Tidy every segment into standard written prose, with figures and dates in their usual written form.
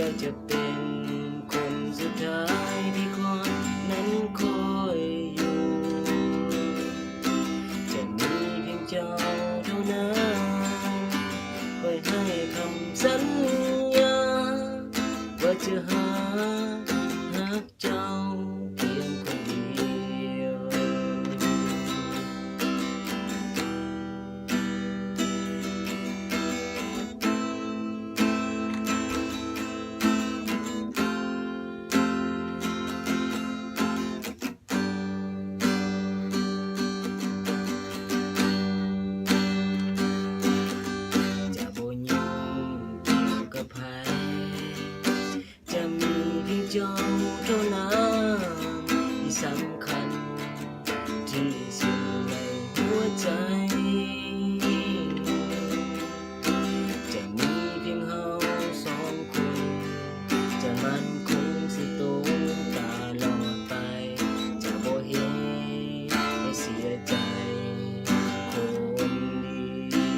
จ้าจะเป็นคนสุดท้ายที่คนนั้นคอยอยู่จะมีเพียงเจ้าเท่านั้นคอยให้คำสัญญาว่าจะหาเจ้าเพียงคนเดียวจะบ่ยุ่งเกี่ยวกับไผจะมีเพียงเจ้าเท่านั้นที่สำคัญที่สุดในหัวใจจะมีเพียงเฮาสองคนจะมั่นคงสิตรงตลอดไปจะบ่เฮ็ดให้เสียใจคนดี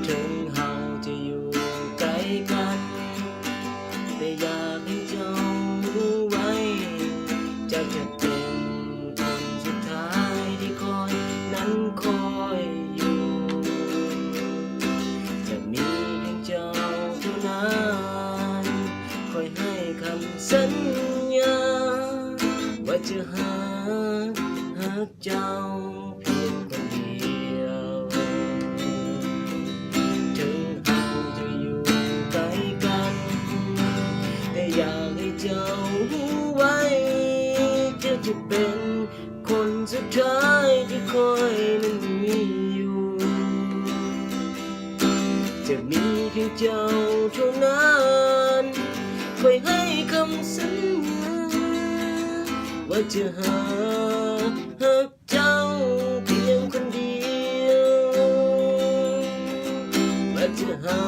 ถึงเฮาจะอยู่ไกลกันแต่อยากให้เจ้ารู้ไว้เจ้าจะเป็นคนสุดท้ายที่คอยนั้นคอยอยู่จะมีเพียงเจ้าเท่านั้นคอยให้คำสัญญาว่าจะหาเจ้าเพียงคนเดียวถึงเราจะอยู่ไกลกันแต่อยากให้เจ้ารู้ไว้เจ้าจะเป็นคนสุดท้ายที่คอยนั้นมีอยู่จะมีเพียงเจ้าเท่านั้นคอยให้คำสัญญาว่าจะหาเจ้าเพียงคนเดียวว่าจะหา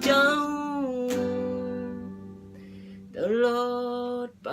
เจ้าตลอดไป